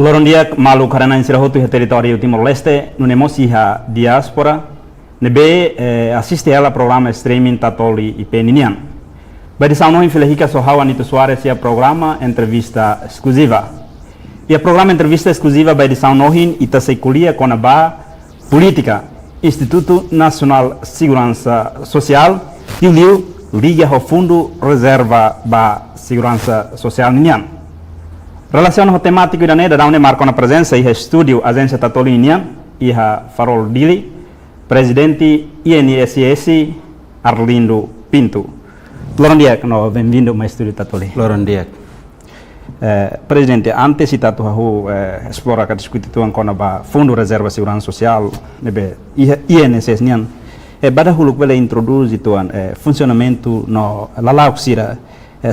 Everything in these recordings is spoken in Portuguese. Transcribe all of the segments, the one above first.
Loron dia malu karena insirahotu ha território Timor-Leste, no nemosi ha diaspora, nebe assiste ela programa streaming tatoli e peninian. Badi sauno infilehika sohawa Nito Soares ia programa entrevista exclusiva. Ia programa entrevista exclusiva badi saunohin ita seikulia konaba política, Instituto Nacional Segurança Social, Liu Liga ao Fundo Reserva ba Segurança Social Ninian. Relação temática da neda daune marca na presença e estúdio agência Tatoli Ninian e Farol Dili, presidente INSS Arlindo Pinto. Loron dia, bem-vindo ao estúdio Tatoli. Loron dia. Presidente, antes cita tu explora que discutir tu angkona ba Fundo Reserva Segurança Social, nebe INSS nian. Bada huluk vele introduz itu funcionamento no lalau sira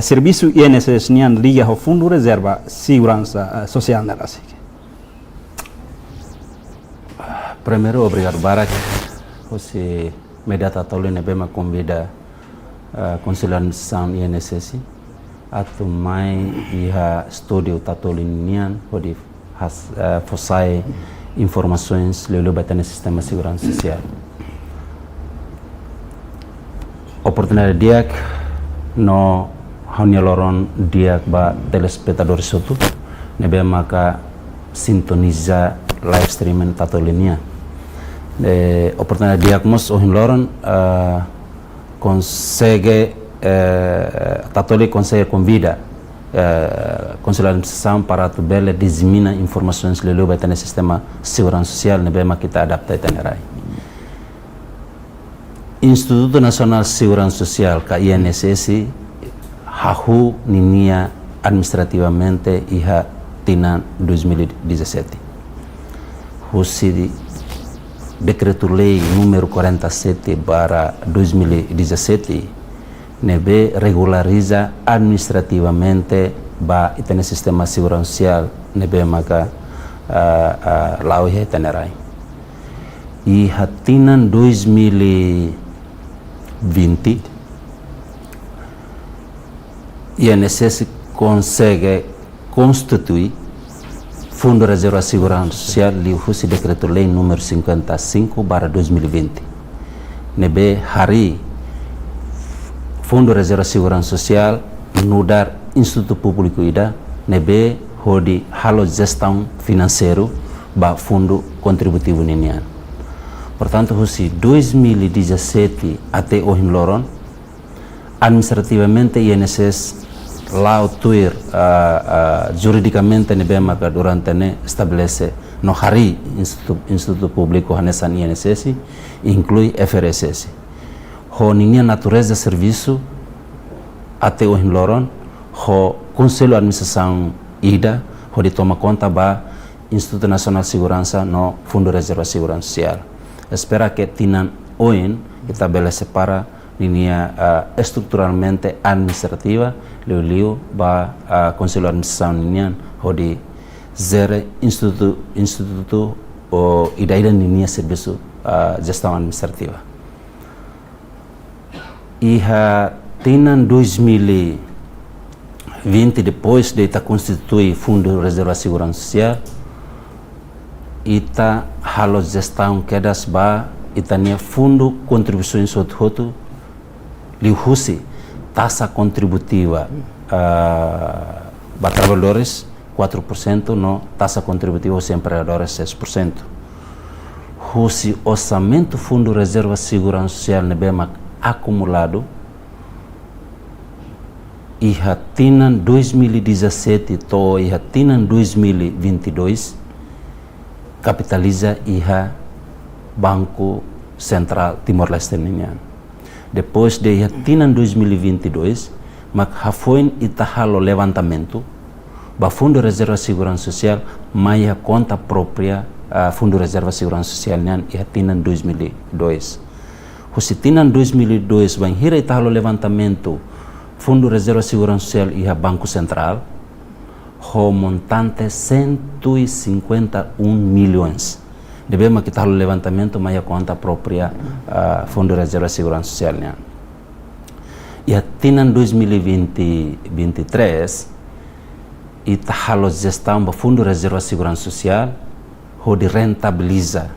serviço INSS nian liga ao Fundo Reserva Segurança Social na Rasi. Primeiro, obrigado Barak. Você me dá Tatoli nebe ma convida Conselho de Administração INSS atau mai iha studio Tatoli nian pode fossai informações lelo batana sistema segurança social. Oportunidade diak no hanya loron diak ba telespectador sotu nebe maka sintoniza live streaming Tatoli nian. Oportunidade diak mos ohin loron consegue Tatoli consegue convida Conselho de Administração para tu bela dissemina informações lelo batana sistema segurança social nebe maka kita adapta itenerai. Instituto Nasional Segurança Social, que INSS, hahu ninia administrativamente iha tina 2017. Husi Decreto-Lei número 47/2017 nebe regulariza administrativamente ba itene sistema segurança social nebe maka lau iha tenerai. Iha tina 2020 INSS consegue constituir Fundo Reserva Segurança Social lihusi Decreto-Lei número 55/2020. Nebe hari Fundo Reserva Segurança Social nudar Instituto Público ida nebe hodi halo gestão financeiro ba fundo contributivo ninian. Portanto, husi 2017 até hoje loron, administrativamente INSS lau tuir juridicamente nebe maka durante ne estabelece no hari Instituto Público hanesan INSS inclui FRSS. Ho ninia natureza serviço até hoje loron, ho Conselho de Administração ida, ho de toma conta ba Instituto Nacional Segurança no Fundo Reserva Segurança Social. Espera que tinan oin estabelece para linha estruturalmente administrativa liu ba Conselho de Administração nian hodi zere instituto o ida linha serviço gestão administrativa. Iha tinan 2020 depois de ita constitui Fundo Reserva Segurança Social ita halo gestão kedas ba itania fundo contribuições hotu lihusi taxa contributiva ba trabalhadores 4% no taxa contributiva aos empregadores 6%. Husi orçamento Fundo Reserva Segurança Social nebema acumulado iha tinan 2017 to iha tinan 2022 capitaliza iha Banco Central Timor-Leste nian. Depois de iha tinan 2022, mak hafoin itahalo levantamento ba Fundo Reserva Segurança Social maya conta própria Fundo Reserva Segurança Social nian iha tinan 2002. Husi tinan 2002 ban hira itahalo levantamento Fundo Reserva Segurança Social iha Banco Central ho montante 151 milhões. Devemos kita o levantamento maya conta própria Fundo Reserva Segurança Social nian. E tinan 2023 ita halo gestão ba Fundo Reserva Segurança Social, onde rentabiliza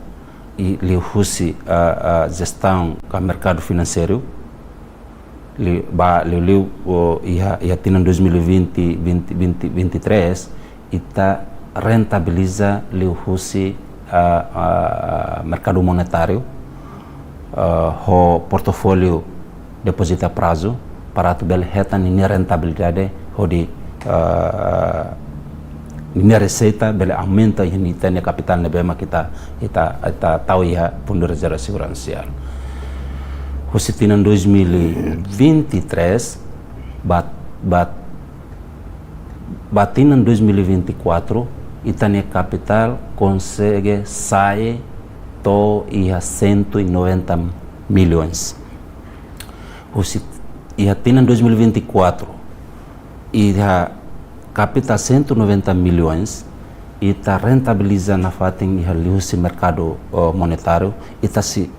e liuhusi a gestão do mercado financeiro, ia tinan 2020-2023 ita rentabiliza liuhusi mercado monetário, o portfólio deposita prazo para tu bel reta ni rentabilidade onde ni receita bel aumenta ini tene capital nebema kita tahu ya Fundo Reserva Segurança Social. Hositinan 2023 batinan 2024 itane capital consegue sair to ia 190 milhões. Ia tinan 2024 ia capital 190 milhões ita rentabiliza na fatin ia liusi mercado monetário ita se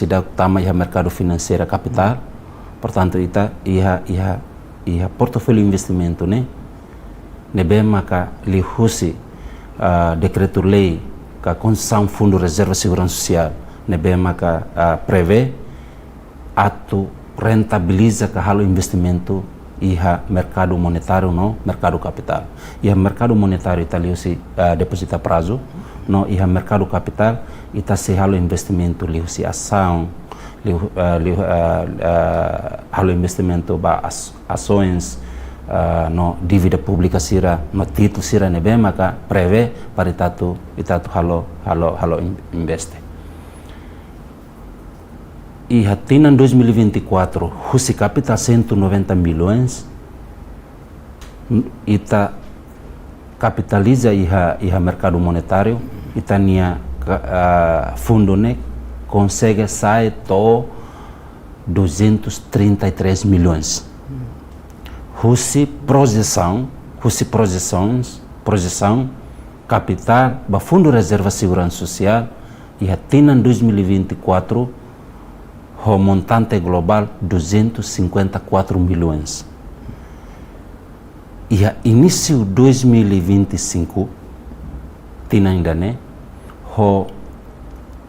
dá tama ia mercado financeiro capital, portanto ita ia portfólio investimento né nebe maka liusi decreto-lei que a Constituição Fundo Reserva Segurança Social nebe maka prevê ato rentabiliza que halo investimento iha mercado monetário no mercado capital. Iha mercado monetário italiano se deposita prazo, no iha mercado capital ita se halo investimento liu se ação, halo investimento ba ações, no dívida pública sira, no título sira nebe maka prevê para itatu halo investe. E em 2024, o capital 190 milhões, ita capitaliza o mercado monetário, ita nia fundo né consegue sair to 233 milhões. Projeção capital ba Fundo Reserva Segurança Social e em 2024 o montante global 254 milhões. E a início 2025 tinha ainda né o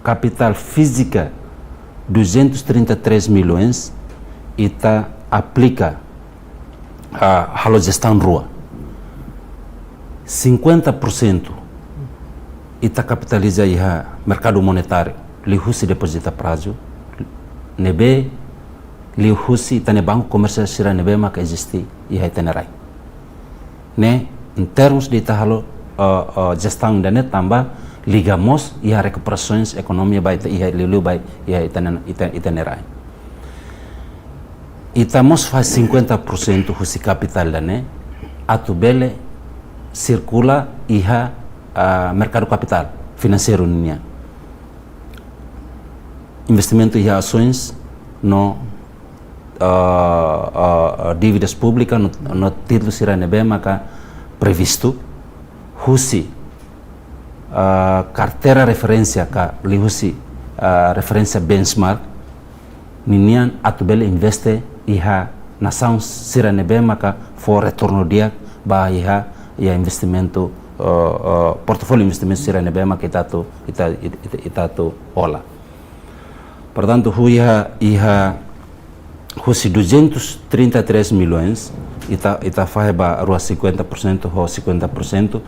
capital física 233 milhões e tá aplica a gestão rua 50% e tá capitaliza o mercado monetário liu se deposita prazo nebe liu husi tane banco comercial sira nebe maka existe e tenerai né em termos de tahalo gestão da net tambah ligamos e recuperações economia baik e liu baik e tenerai itamos faz 50% husi capital da né atubele circula e mercado capital financeiro ninya investimento em ações no dívidas públicas no título sira nebe maka previsto husi carteira referência ka lihusi referência benchmark ninian atubele investe iha nação sira nebe maka for retorno dia ba iha investimento portfólio investimento sira nebe maka itatu ola. Portanto, husi 233 milhões, ita faz ba rua 50% ou 50%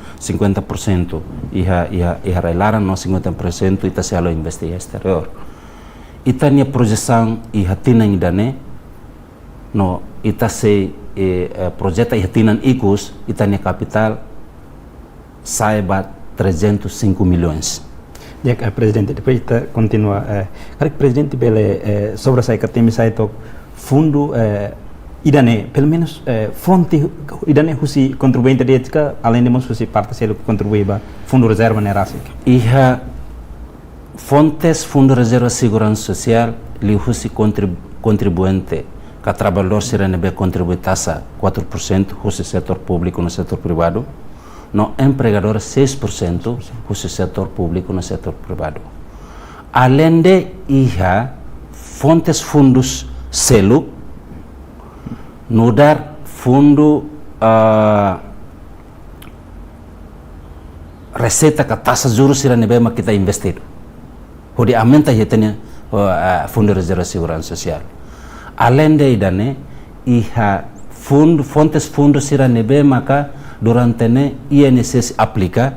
iha relara no 50% ita se alo investe exterior. Ita nia projeção iha tinan idane no ita se projeta iha tinan ikus ita nia capital saiba 305 milhões. Ya, Presidente, depois kita continua. Cara que Presidente bele sobre saya ketemi saya to fundo idane pelo menos fonte idane husi contribuinte de etika além de mos husi parte selo contribui ba fundo reserva nerasi. Iha fontes Fundo Reserva Segurança Social li husi contribuinte que trabalhador siranebe contribui taxa 4% husi setor público no setor privado. No empregador 6% o setor público no setor privado. Além de iha fontes fundos selo no dar fundo receita ka taxa juros sira nebe mak kita investir. Hodi aumenta hitanya Fundo Reserva Segurança Social. Além de idane iha fontes fundo sira nebe maka durante ne INSS aplica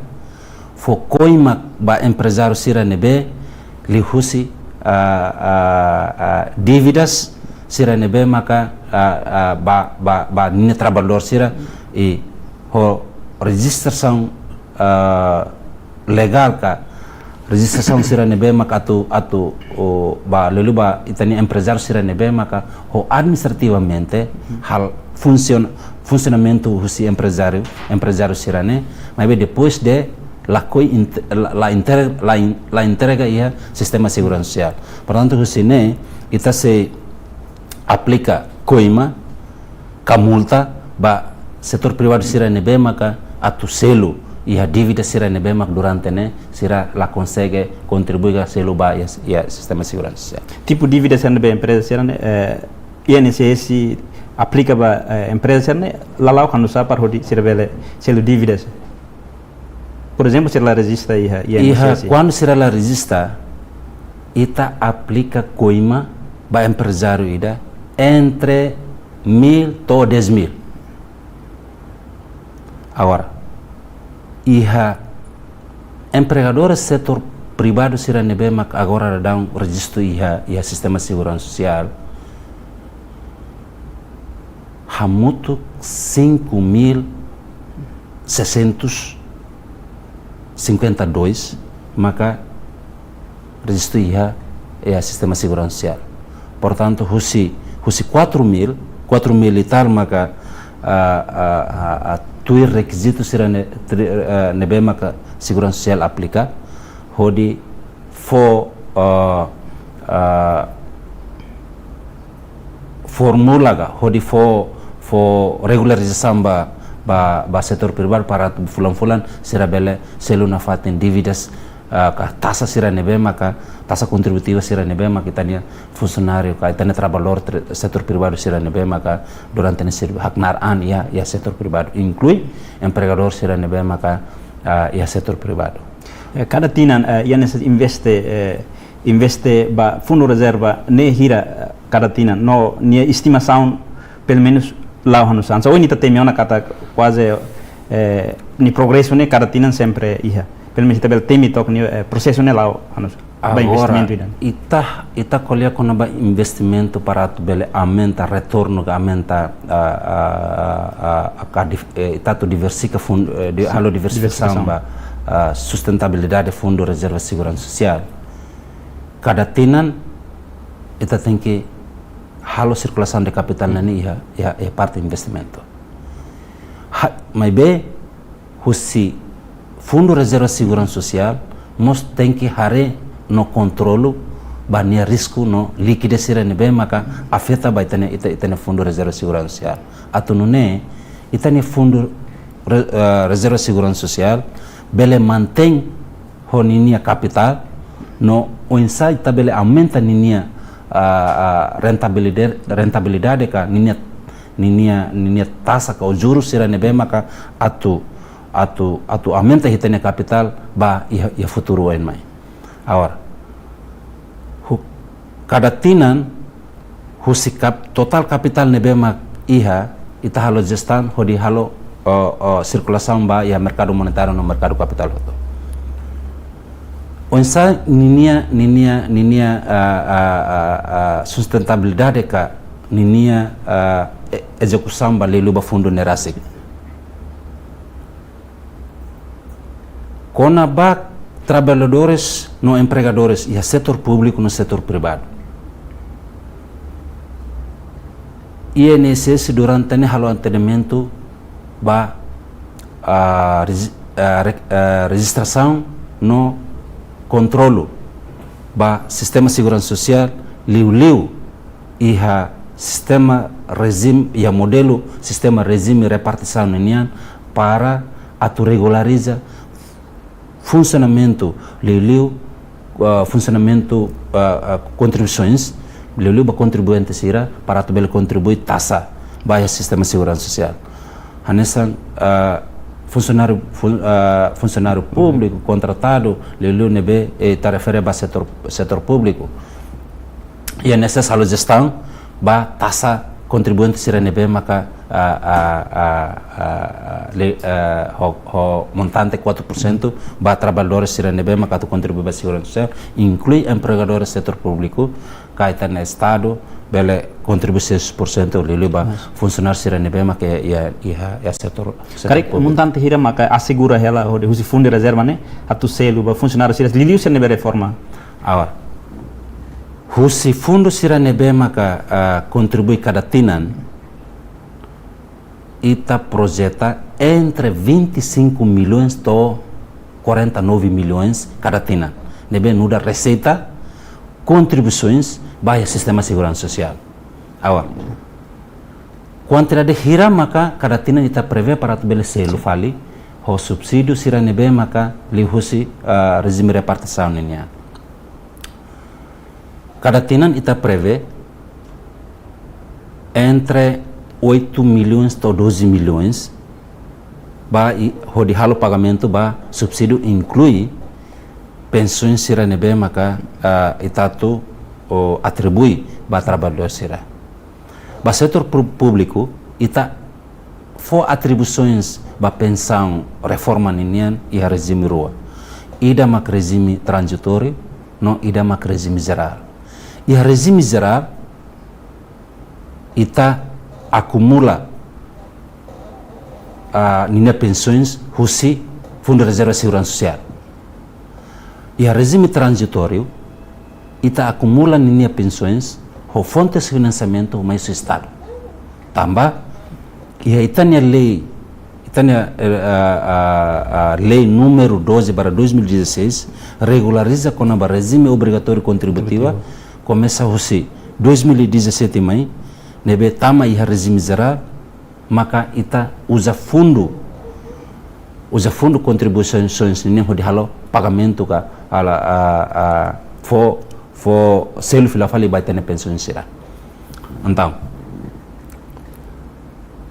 fo coima ba empresário sira nebe li husi dívidas sira nebe maka ba nini trabalhador sira e ho registração legal ka registração sira nebe maka atu ba lelu ba itani empresário sira nebe maka ho administrativamente hal funcionamento husi empresário sira ne mas depois de la entrega ia sistema segurança social. Portanto, husi ita se aplica coima, ka multa ba setor privado sira nebe maka atu selo ia dívida sira nebe mak durante ne sira la consegue contribuir a selo ba ia sistema segurança social. Tipo dívida sira nebe empresa sira ne INSS aplica ba empresa sira ne lalau kanu sa par hodi sira bele selo dívidas. Por exemplo, se ela registra INSS. Quando se ela registra, ita aplica coima ba empresário ida entre 1.000 to 10.000. Agora, empregador setor privado sira nebe mak agora dá registro sistema segurança social. Hamutu 5.652 maka registro sistema segurança social. Portanto, husi 4.000 e tal maka tuir requisito sira nebe maka segurança social aplica hodi formula ga hodi fo regularização ba setor privado para fulan sira bele selu na faten dívidas ka taxa sira nebe maka taxa contributiva sira nebe maka itania funcionário ka itania trabalhador setor privado sira nebe maka durante ne sir haknar an ya setor privado inclui empregador sira nebe maka ya setor privado. Cada tinan INSS investe ba fundo reserva ne hira cada tinan no nia estimação pelo menos lá no sansa ou nita temiona kata quase ni progresso ne cada tinan sempre iha pelo menos tabel temi tok ni processo ne lá ba investimento idan ita colher com ba investimento para tu bele aumenta retorno aumenta ita tu diversifica fundo halo diversificação ba sustentabilidade fundo reserva segurança social cada tinan ita tem que halo circulação de capital nani ya parte investimento. Mas husi fundo reserva segurança social nós tem que hare no controlo bania risco no liquidez sira nebe maka afeta ba itane fundo reserva segurança social. Atunune itane fundo reserva segurança social bele mantém honinia capital no o insight tabele aumenta ninia rentabilidade ka ninia taxa ka o juros sira nebe maka atu aumenta hitane capital ba ia futuro en mai. Agora cada tinan total capital nebe mak ita halo gestan hodi halo circulação ba ia mercado monetário no mercado capital hoto. Onsa ninia sustentabilidade ka ninia execução ba lelu ba fundo nerasik. Kona ba trabalhadores no empregadores e setor público no setor privado. INSS durante ne halo atendimento ba registração no controlo ba sistema segurança social liu iha sistema regime ya modelo sistema regime repartição ninian para regulariza funcionamento liu funcionamento contribuições liu ba contribuinte sira para tu bel contribui taxa ba sistema segurança social hanesan funcionário público contratado, lelu nebe está refere a setor público. E é necessário gestão, ba taxa contribuinte sira nebe maka o montante 4%, ba trabalhadores sira nebe maka tu contribui para a segurança social, inclui empregadores setor público, kaitan na estado, bele contribui 6% lelu ba funcionário sira nebe maka ia setor Karik montante hira maka assegura ela o de fundo de reserva né, atu selo ba funcionário sira liliu sira nebe reforma. Awa. Husi fundo sira nebe maka contribui cada tinan ita projeta entre 25 milhões to 49 milhões cada tinan. Nebe nuda receita contribuições para o sistema de segurança social. Awa. Quantidade de hira maka cada tinan ita prevê para tu bele selo fali o subsídio sira nebe maka li husi regime repartição ninya. Cada tinan ita prevê entre 8 milhões a 12 milhões ba o de halo pagamento ba subsídio inclui pensões sira nebe maka itatu o atribui ba trabalhador sira. Ba setor público ita fo atribuições ba pensão reforma ninian e regime rua. Ida mak regime transitório, não ida mak regime geral. E a regime geral ita acumula nina pensões husi fundo de reserva de segurança social. E a regime transitório ita acumula nina pensões o fonte de financiamento mais o estado. Tamba e a itania lei lei número 12/2016 regulariza com a regime obrigatório contributiva começa a 2017 mai nebe tama iha regime geral maka ita usa fundo contribuições nem de halo pagamento ka ala fo selo fila fali vai ter pensões será. Então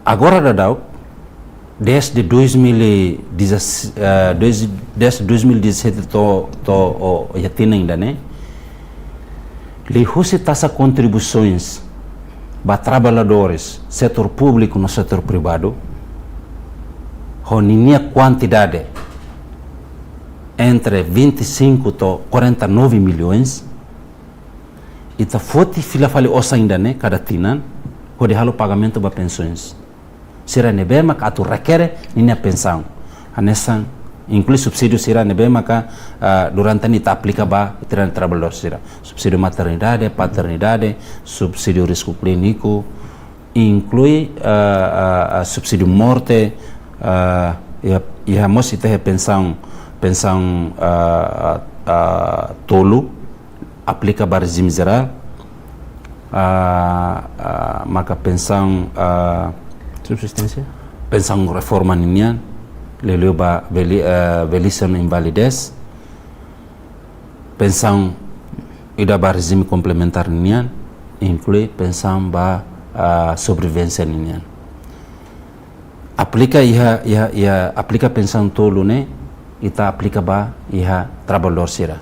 agora dadau desde 2017 to já tem ainda né li husi taxa contribuições para trabalhadores setor público no setor privado honinha quantidade entre 25 to 49 milhões ita foti fila fali osa ainda né cada tinan o de halo pagamento para pensões sira nebe maka atu requer ninha pensão anesan inclui subsídio sira nebe maka durante ni ta aplica ba itiran trabalhador sira subsídio maternidade, paternidade, subsídio risco clínico, inclui subsídio morte, e a moça tem pensão tolo aplica ba regime geral, maka pensão Subsistência. Pensão reforma ninha leleu ba velhice na invalidez, pensão ida ba regime complementar ninha, inclui pensão ba sobrevivência ninha. Aplica aplica pensão tolo né, ita aplica ba trabalhador sira.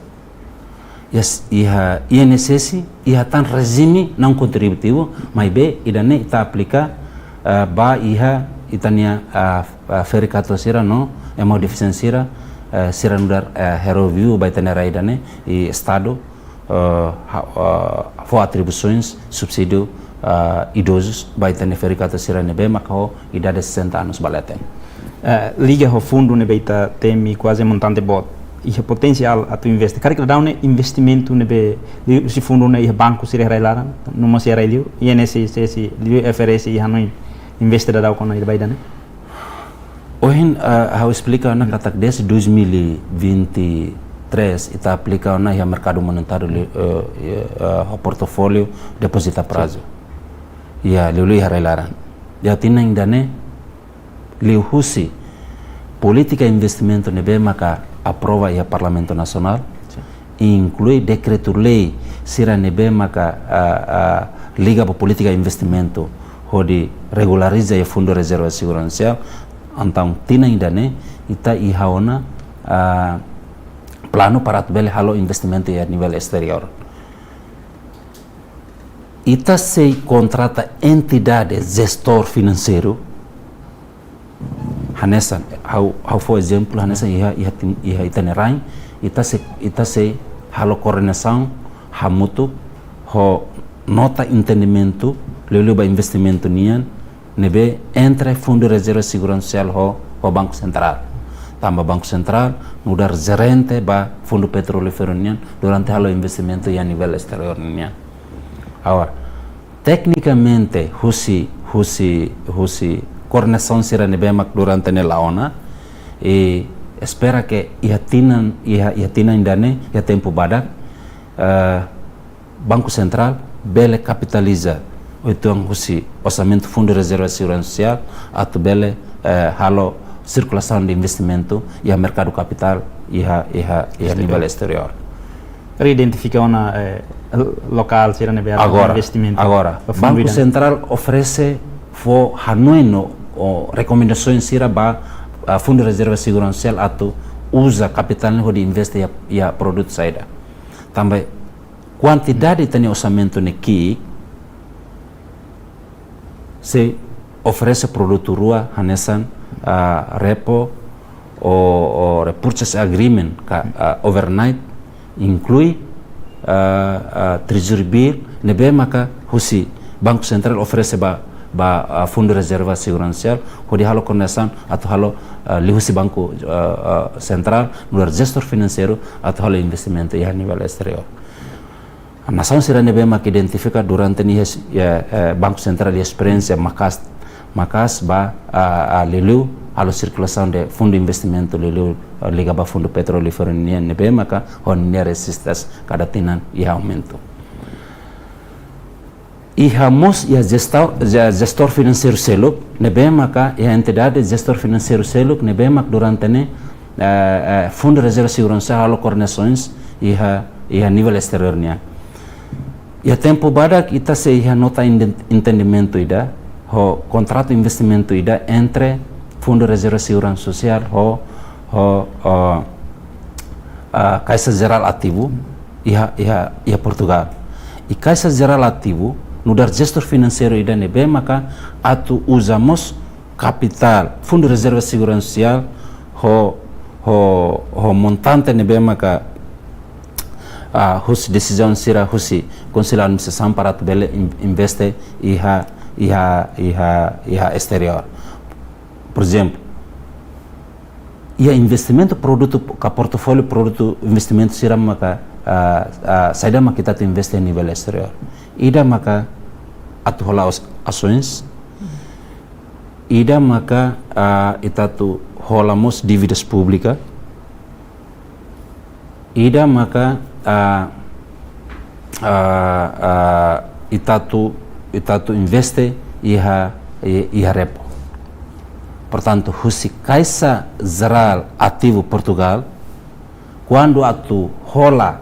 Iha INSS iha tan regime não contributivo, mas be ida ne ita aplica ba itania ferikato sira no emo deficiência sira nudar review ba itania raida né e estado for atribuições subsídio idosos ba itania ferikato sira ne be makao idade 60 anos baleten liga o fundo ne beita temi quase montante bot e potencial a tu investe cara que dá um investimento ne be se fundo ne banco sira railaran numa sira railio INSS liu FRS e hanoi investe da com a ida né Ohin how explica na katak desde 2023 ita aplica na mercado monetário o portfólio deposita a prazo ya liu harailaran ya tinang dane liu husi política investimento nebe maka aprova o Parlamento Nacional inclui decreto lei sira nebe maka liga para política investimento onde regulariza o Fundo de Reserva de Segurança Social antang tina indane ita ihaona plano para tu bele halo investimento a nível exterior. Ita se contrata entidade gestor financeiro hanesan how for example hanesan iha itinerai ita se halo coordenação hamutu ho nota entendimento lelu ba investimento nian nebe entre fundo de reserva segurança social ho banco central tamba banco central mudar gerente ba fundo petrolífero nian durante halo investimento a nível exterior nian. Agora, tecnicamente, husi coordenação será nebemak durante nela ona e espera que ia tinan indane ia tempo badak Banco Central bele capitaliza então husi orçamento fundo de reserva segurança social atau bele halo circulação de investimento e a mercado capital e a nível exterior. Identifica una local será nebe investimento. Agora, Banco Central oferece for hanuino o recomendações sira ba fundo de reserva segurança social atau usa capital de investe ya produto saida. Também quantidade de orçamento neki se oferece produto rua hanesan repo o repurchase agreement overnight inclui treasury bill nebe maka husi Banco Central oferece ba fundo reserva segurança social hodi halo konesan atau halo lihusi Banco Central no gestor financeiro atau halo investimento a nível exterior. A nação será nebe maka identifica durante ni Banco Central experiência makas ba lelu halo circulação de fundo investimento lelu liga ba fundo petrolífero ni nebe maka on ni resistas cada tinan e aumento. Ihamos gestor financeiro seluk nebe maka entidade gestor financeiro seluk nebe mak durante ne fundo reserva segurança halo coordenações a nível exterior nia. E tempo badak ita se nota entendimento ida ho contrato investimento ida entre fundo reserva segurança social Caixa Geral Ativo e Portugal. E Caixa Geral Ativo no dar gestor financeiro ida nebe maka atu usamos capital fundo reserva segurança social ho montante nebe maka hus decisão sira husi conselho administração para tu bele investe iha exterior. Por exemplo, investimento produto ka portfólio produto investimento sira maka saida maka kita tu investe a nível exterior. Ida maka atu hola ações ida maka itatu holamos dívidas pública ida maka itatu investe iha repo. Portanto, husi Caixa Geral Ativo Portugal quando atu hola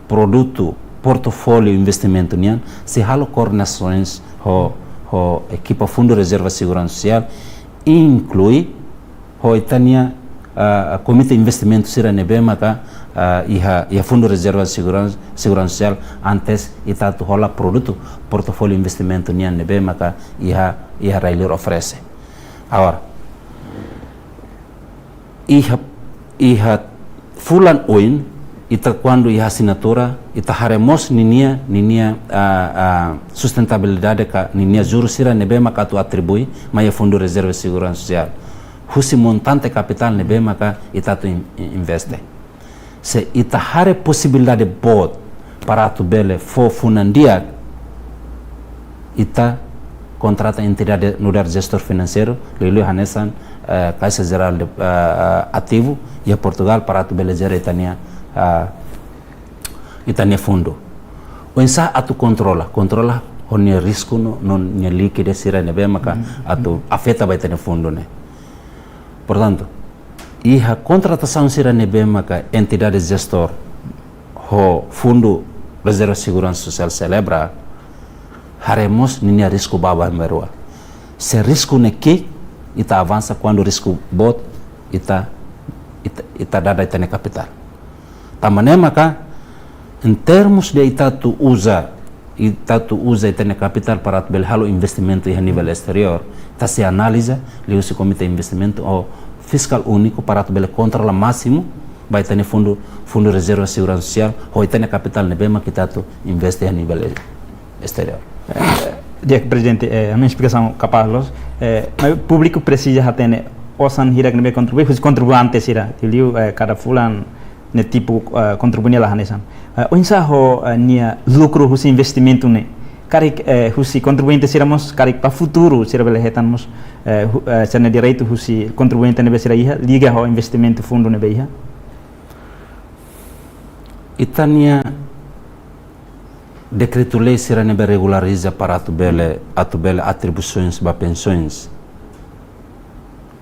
produto portfólio investimento nian se halo coordenações ho equipa fundo reserva segurança social inclui ho itania comitê investimento sira nebe maka iha fundo reserva segurança social antes itatu hola produto portfólio investimento nian nebe maka iha railir oferece. Agora iha fulan oin ita quando iha assinatura ita haremos ninia sustentabilidade ka ninia juros sira nebe maka tu atribui maya fundo reserva segurança social husi montante capital nebe maka ita tu investe se ita hare possibilidade bot para tu bele fo funandia ita contrata entidade no dar gestor financeiro lelu hanesan Caixa Geral Ativo e Portugal para tu bele gera itania fundo. O ensa atu controla onye risco no nya liquidez sira nebe maka atu afeta ba itania fundo ne. Portanto, iha contratação sira nebe maka entidade gestor ho fundo reserva segurança social celebra haremos ninia risco baba merua. Se risco neki ita avança quando o risco bot ita dada ita capital. Tamane maka em termos de itatu usa ita capital para belhalo investimento a nível exterior, ita se analisa leu se comitê de investimento ou fiscal único para bel controla máximo vai ter fundo reserva de segurança social ou ita capital nebema que tatu investe a nível exterior. Dia presidente, a minha explicação capaz mas o público precisa ter osan hira que contribuir, os contribuintes hira, liu cada fulan ne tipo contribuir lá hanesan. Onsa ho nia lucro os investimento ne. Karik os contribuintes iramos karik para futuro sira bele hetanmos sene direito os contribuinte ne besira iha liga ho investimento fundo ne beiha. Itania decreto-lei será nebe regulariza para atubele atribuições para pensões.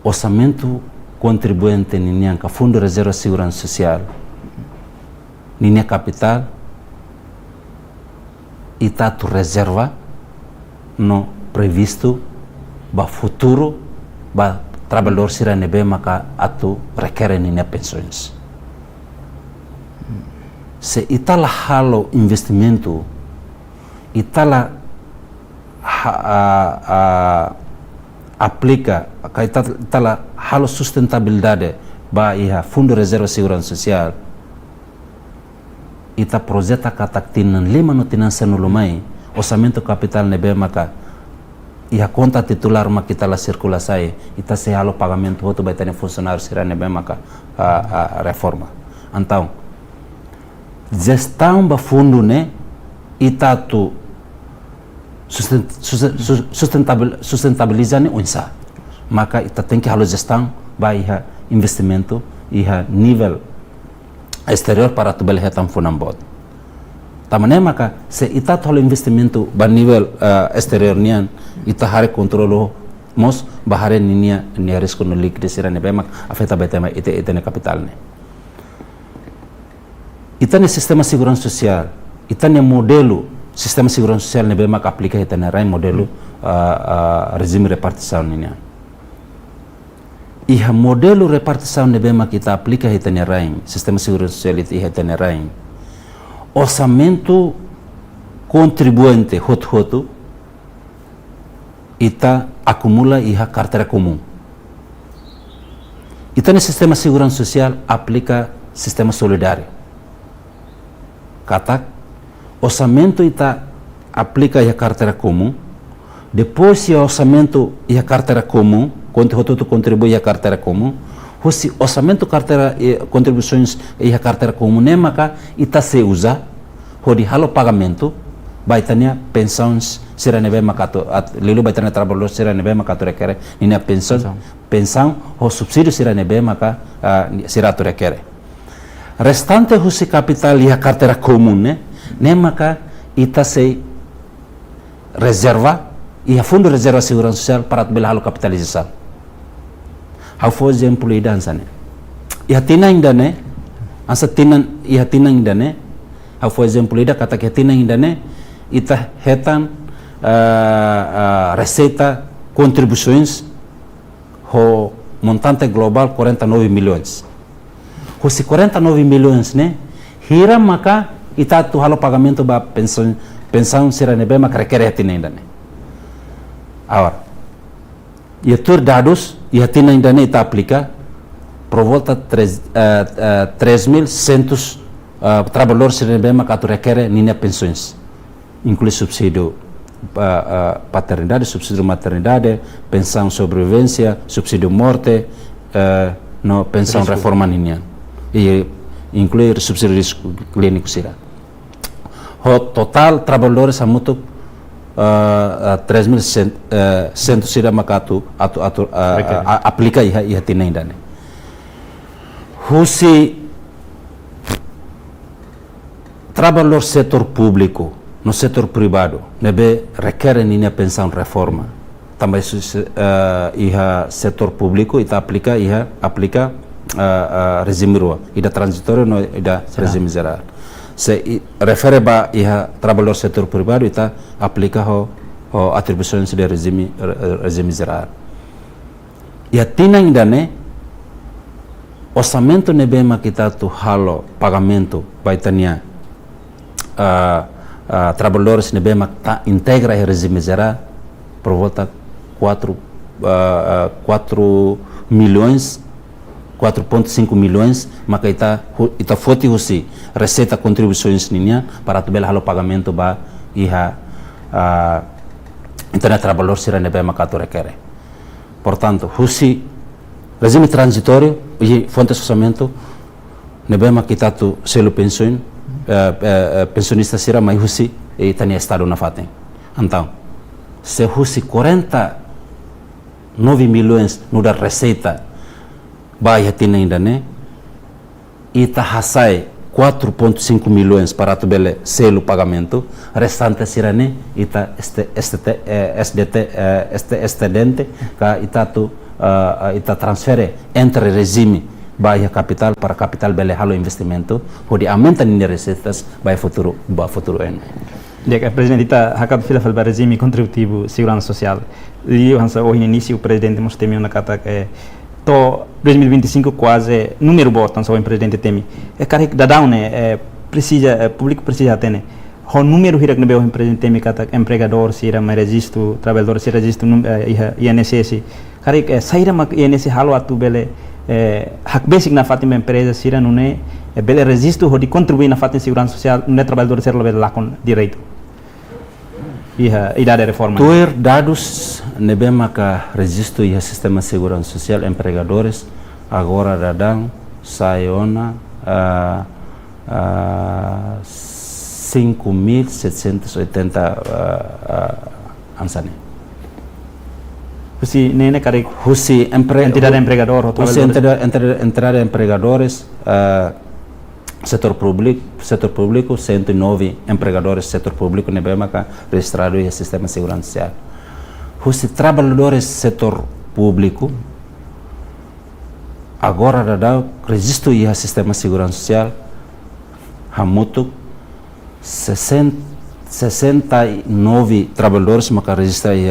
Orçamento contribuinte ninhanka Fundo de Reserva de Segurança Social, ninha capital, e tatu reserva no previsto para futuro para trabalhador será nebe maka atu requer ninha pensões. Se itala halo investimento, itala aplica, itala halo sustentabilidade ba iha Fundo de Reserva de Segurança Social, ita projeta kataktinan 5 no tinansa no lumai, orçamento capital nebe maka iha conta titular makita la circulação, ita se halo pagamento outro vai ter funcionário será nebe maka reforma. Então gestão ba fundo ne itatu sustentabilizar ne unsa, maka ita tem que halo gestão ba iha investimento iha nível exterior para tu bel hetam funambot. Tamane maka se ita halo investimento ba nível exterior nian ita hare controlo mos ba hare nia risco no liquidez sira ne bemak afeta betema ite ne capital ne. Ita ne sistema segurança social, ita ne modelo sistema segurança social ne bema aplica ita ne modelo regime repartição nian. Iha modelo repartição ne bema kita aplica ita ne sistema segurança social ita ne orçamento contribuinte hot ita acumula iha carteira comum. Ita ne sistema segurança social aplica sistema solidário. Katak, orçamento ita aplica a carteira comum, depois se o orçamento e a carteira comum, quanto contribui a carteira comum, se orçamento carteira contribuições e a carteira comum nem maka ita se usa, de halo pagamento, vai ter pensões será nebe makato, lilo vai ter trabalhador será nebe makato requer, nem pensão o subsídio será nebe maka será to requer. Restante husi capital e a carteira comum, né? Maka ita se reserva e a Fundo de Reserva de Segurança Social para belhalo capitalização. How for example e dança, né? E a tina ainda, né? Asa tina e a tina ainda, né? How for example ida kata que tina ainda, né? Ita hetan receita contribuições o montante global 49 milhões. Os 49 milhões, né? Hira maka ita tu halo pagamento ba pensão será nebe maka requer ainda, né? Agora, e tur dados e atina ainda né ita aplica por volta 3.100 trabalhadores será nebe maka tu requer ninha pensões, inclui subsídio paternidade, subsídio maternidade, pensão sobrevivência, subsídio morte, no pensão reforma ninha. E incluir subsídios clínicos será. O total trabalhadores a muito 3.100 será makatu aplica e atina ainda né. Husi trabalhador setor público no setor privado nebe requer ninha pensão reforma. Também iha setor público ita aplica regime rua, ida transitório no ida regime geral. Se refere ba iha trabalhador setor privado ita aplica o atribuições de regime geral. ia tinang dane orçamento nebema kita tu halo pagamento baitania trabalhadores nebema ta integra e regime geral por volta 4 milhões 4,5 milhões, maka ita foti husi receita contribuições ninya para tu bela halo pagamento ba iha internet trabalhador sira nebe maka tu requer. Portanto, husi regime transitório e fonte de orçamento nebe maka kita tu selo pensiun pensionista sira mai husi e tania estado na fatem. Então, se husi 49 milhões no da receita baia tina ainda né ita hasai 4,5 milhões para tu bele selo pagamento restante sirane ita excedente ka ita tu ita transfere entre regime baia capital para capital bele halo investimento hodi aumenta ni receitas baia futuro ano. Dek, presidente, ita hakat fila fal regime contributivo segurança social. E hansa o início o presidente mos temi na kata to 2025 quase número botan só o presidente temi. É carreg dadão né precisa público precisa ter né. O número hirak nebe o presidente temi kata empregador sira mais registro trabalhador sira registro INSS. Carreg saíra mak INSS halo atu bele hak basic na fatima empresa sira não né bele registro ho de contribuir na fatima segurança social não é trabalhador ser bele lá com direito. Idade reforma. Tuer dados nebe maka registro e sistema de segurança social empregadores agora dadang sayona 5.780 ansane. Husi nene kare husi entidade empregador husi entidade empregadores setor público 109 empregadores setor público nebe maka registrado e sistema de segurança social. Os trabalhadores setor público agora dá registro e sistema de segurança social hamutu 69 trabalhadores maka registra e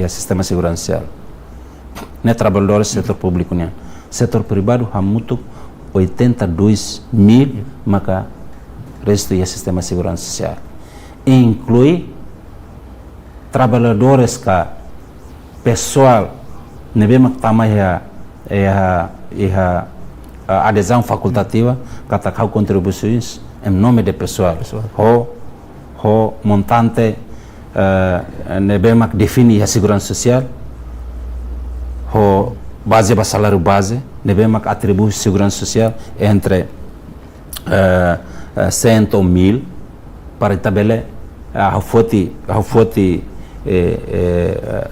sistema de segurança social. Né trabalhadores setor público né. Setor privado hamutu 82.000 maka registro e sistema de segurança social. Inclui trabalhadores ka pessoal nebe mak tamai adesão facultativa kata kau contribuições em nome de pessoal ho montante nebe mak define a segurança social ho base ba salário base nebe mak atribui segurança social entre 100 ou 1000 para tabele a foti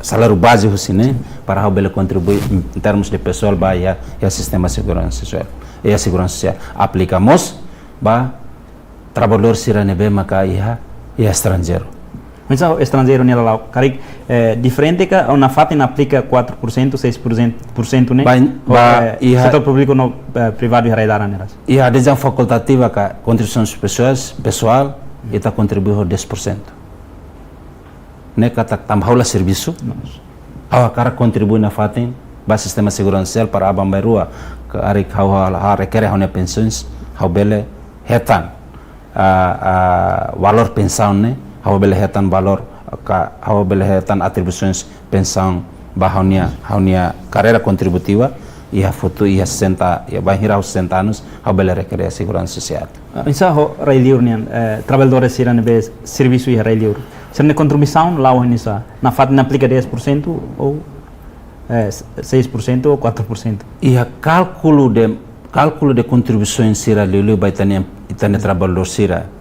salário base né para a bele contribuir em termos de pessoal ba e sistema de segurança social e a segurança social aplicamos ba trabalhador sira nebe maka e estrangeiro. Mas o estrangeiro nela lá, carig diferente que na FATEN aplica 4%, 6%, né? Setor público no privado já dá nelas. E a adesão facultativa que contribuições pessoal está contribuindo 10%. Né que tá tambaula serviço. A cara contribui na FATEN, ba sistema de segurança social para abambai rua, que arik ha requer a pensões, ha bele hetan valor pensão né? How bele hetan valor how bele hetan atribuições pensão bahaunia carreira contributiva e a futuro e a 60 e vai hirar os 60 anos how bele requer a segurança social. Isso ho railiur nian trabalhadores sira nebe serviço e railiur. Serne contribuição lá o nisso na FATEN aplica 10% ou 6% ou 4%. E a cálculo de contribuições sira lulu baitane itane trabalhador sira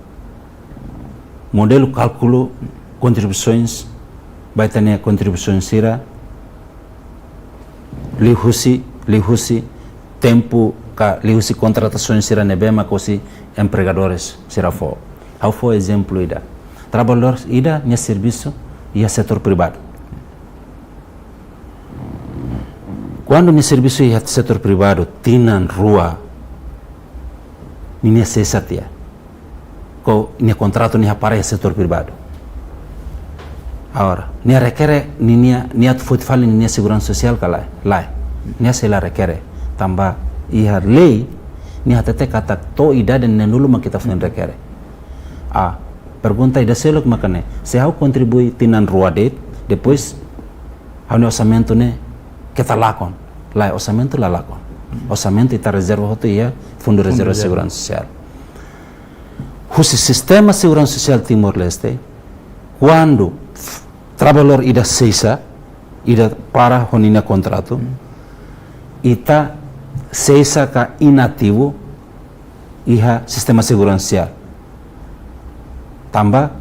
modelo cálculo contribuições vai ter contribuições sira lihusi tempo ka lihusi contratações sira nebema kosi empregadores sira fo how for exemplo ida trabalhadores ida nya serviço e setor privado quando nya serviço e setor privado tinan rua nya sesatia ko ini contrato ni para setor privado Agora, nia requer nia futfali nia segurança social kala lá. Nia se la requer tamba iha lei nia tete kata to idade nenulu makita fun requer. Pergunta ida selok makane, se hau contribui tinan ruadet, depois hau ne orçamento ne kita lakon. Lá orçamento la lakon. Orçamento ita reserva hotu ia fundo reserva segurança social. O sistema segurança social Timor-Leste, quando trabalhador ida seisa, ida para honina contrato, ita seisa ka inativo iha sistema segurança social. Tamba,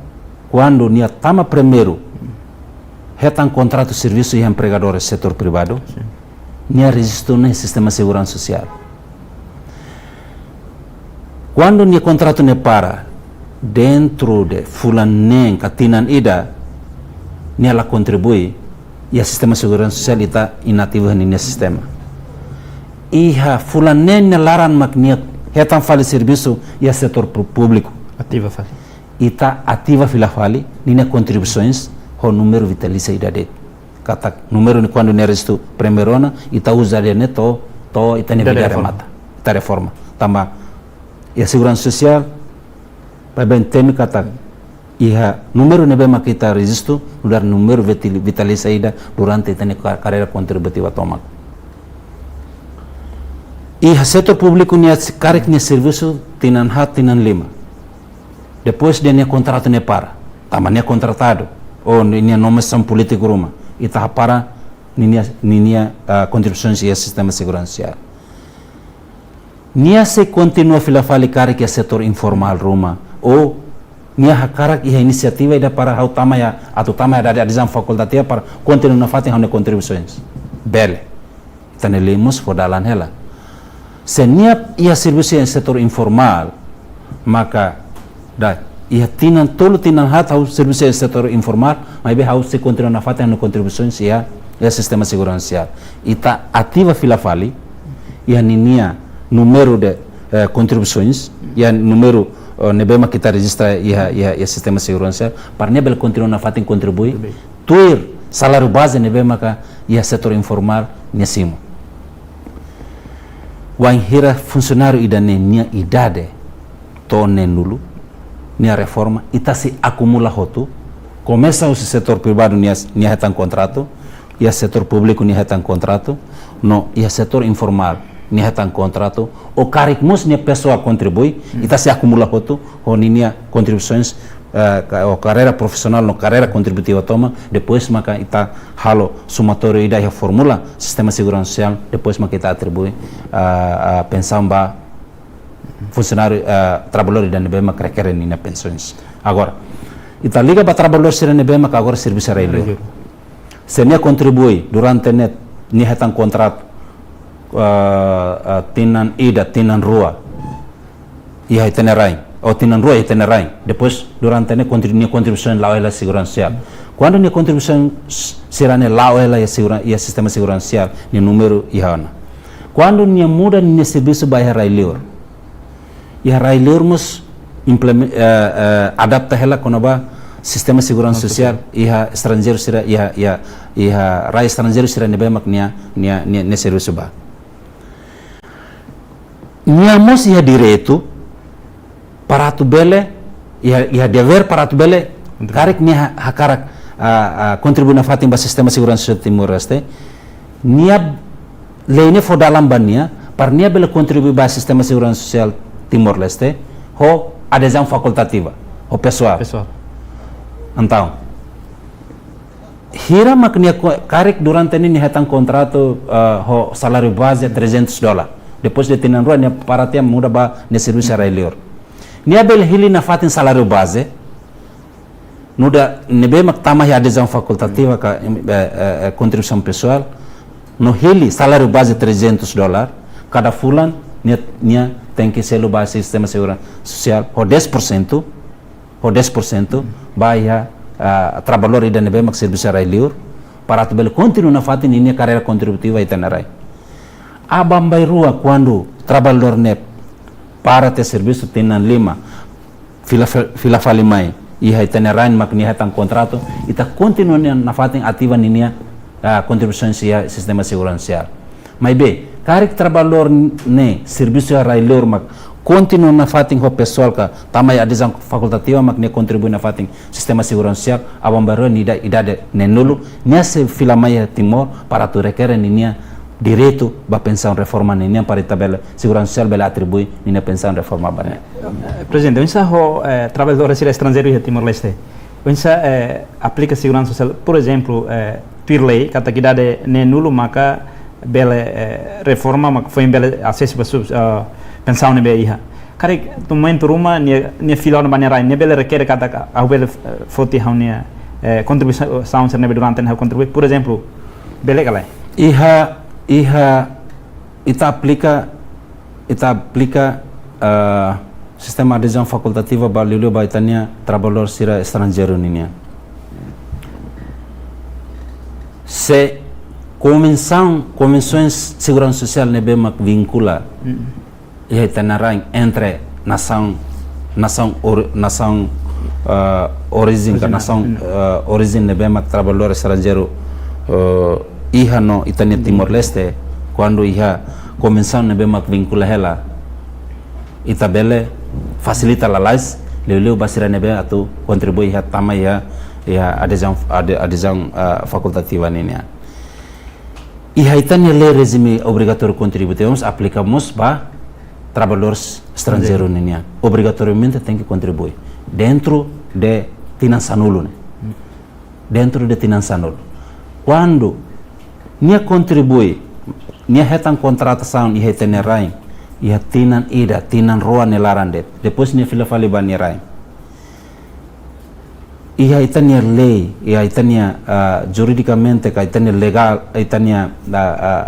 quando nia tama primeiro retan contrato serviço e empregadores setor privado, nia registro no sistema segurança social. Quando nia contrato ne para dentro de fulanen katinan ida, nia la contribui e a sistema segurança social está inativo nesse sistema. Iha fulanen ne laran mak nia retan fale serviço e a setor público. Ativa fali. Ita ativa fila fali nina contribuições ho número vitalício idade kata número quando ne resto primeirona ita usa de neto to ita ne vida remata ita reforma tamba e a segurança social para bem temi kata iha número ne bema kita registro luar número vitalício ida durante ita ne carreira contributiva toma iha setor público ne karek ne serviço tinan hat tinan lima. Depois de nia contrato ne para, tama nia contratado, ou nia nomeação político ruma, e tá para nia contribuições e sistema de segurança social. Nia se continua fila falicare que é setor informal ruma, ou nia hakara que a iniciativa ida para hau tama ya atau tama ya dari adizam fakultativa para continuar na fatin hau contribuições. Bele, tanelemos fodalan hela. Se nia ia serviço em setor informal, maka ia tinan tolo tinan hat hau serviço do setor informal, mas be hau se continua na fata no contribuições ia sistema segurança social. Ita ativa fila fali, ia ninia número de contribuições, ia número nebema kita registra ia sistema segurança social, para nebel continua na fata contribui, tuir salário base nebema ka ia setor informal nesimo. Wan hira funcionário idane nia idade to nenulu nia reforma ita se acumula hotu começa o setor privado nia retan contrato e o setor público nia retan contrato no e o setor informal nia retan contrato o caricmus nia pessoa contribui ita se acumula hotu o nia contribuições o carreira profissional no carreira contributiva toma depois maka ita halo somatório ida a formula sistema de segurança social depois maka ita atribui pensão ba funcionário trabalhador da nebema que requerem na pensões. Agora, ita liga para trabalhador ser nebema que agora serviço a ele. Se nia contribui durante net nia retan contrato tinan ida tinan rua e aí tenerai ou tinan rua e tenerai depois durante net contribuição lá ela segurança social. Quando nia contribuição será ne lá ela e sistema de segurança social ni número e hana. Quando nia muda nia serviço bairro railor e a railormos adapta ela com o sistema de segurança social e a estrangeiro será e a rai estrangeiro será nebemak nia serviço ba. Nia mos ia direito para tu bele e a dever para tu bele karek nia hakarak contribui na fatim ba sistema de segurança social Timor-Leste nia leine fo dalam bania para nia bele contribui ba sistema de segurança social Timor-Leste, ho adesão facultativa, ho pessoal. Então, hira maknia karek durante ini retan contrato ho salário base $300. Depois de tinan rua nia paratia muda ba ne serviço railor. Nia bel hili na fatin salário base, nuda nebe mak tamah ya adesão facultativa ka contribuição pessoal, no hili salário base $300, cada fulan nia tem que ser o base sistema de segurança social o 10% vai a trabalhador ida nebe mak serviço railor para tu bel continua na fatin ini carreira contributiva itenerai. Abambai rua quando trabalhador ne para ter serviço tinan lima fila falimai iha itania rain mak ni hatang kontrato ita continua na fatin ativa ninia contribuições sia sistema segurança. Mas bem, carik trabalhador ne serviço railor mak continua na fatin ho pessoal ka tamai adesão facultativa mak ne contribui na fatin sistema segurança abambaro nida idade ne nulo nesse filamaya timor para tu requer ninia direito ba pensão reforma ninia para tabela segurança bela atribui ninia pensão reforma bane. Presidente, onsa ho trabalhadores estrangeiros de Timor-Leste. Onsa aplica segurança social, por exemplo, Pirley kata kidade ne nulo maka bela reforma mak foi bela acesso para pensão nebe iha. Kare tu momento ruma ne fila na maneira ne bela requer kata au bela foti haunia contribuição ser nebe durante ne contribui, por exemplo, bela kala. Iha ita aplica sistema de adesão facultativa balilho baitania trabalhador sira estrangeiro ninia. Se convenções de segurança social nebe mak vincula iha itanarain entre nação origem origem nebe mak trabalhador estrangeiro iha no itania Timor-Leste quando iha convenção nebe mak vincula ela itabele facilita lalais leu basira nebe atau contribui iha tama iha adesão facultativa ninia. Iha itania lei regime obrigatório contributivos aplicamos para trabalhadores estrangeiros ninia. Obrigatoriamente tem que contribuir dentro de finança nulo, dentro de finança nulo. Quando nia contribui, nia retan contratação iha tenerain, iha tinan roa nelarande, depois nia fila fali banirain. Iha itania lei, iha itania juridicamente, ka itania legal, itania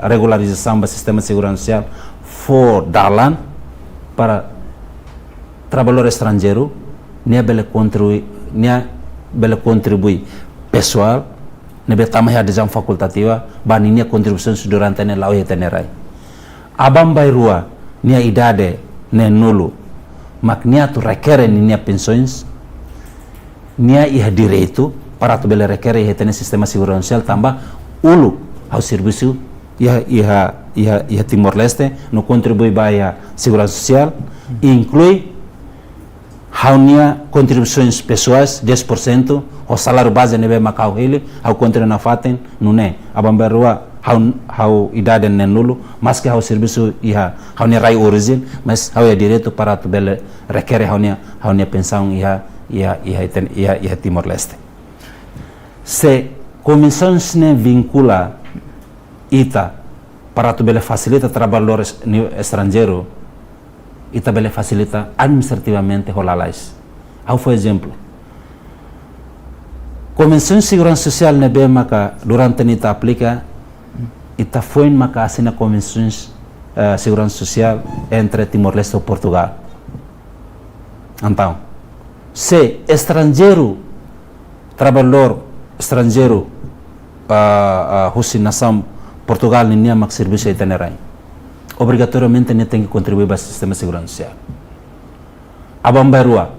regularização do sistema de segurança social for dalan para trabalhador estrangeiro, nia bele contribui pessoal, nia tamai adesão facultativa, baninia contribuições durante ne lau tenerai. Abambai rua nia idade ne nulo, mak nia tu requer nia pensões, nia iha direito para tu bele requer iha tene sistema segurança social tambah ulu ao serviço iha Timor-Leste no contribui para segurança social inclui haunia contribuições pessoais 10% o salário base nebe macau ele ao contra na faten nune abamberua hau idade ne nulo mas que hau serviço iha haunia rai origin mas hau ia direito para tu bele requer haunia pensão iha Timor-Leste. Se convenções ne vincula ita para tu bele facilita trabalhador estrangeiro, ita bele facilita administrativamente rolalais. Ao foi exemplo. Convenções de segurança social ne be maka durante nita aplica ita foi maka assina convenções segurança social entre Timor-Leste e Portugal. Então, se estrangeiro trabalhador estrangeiro husi nação Portugal ninia mak serviço itenerai obrigatoriamente ne tem que contribuir para o sistema de segurança social. Abambarua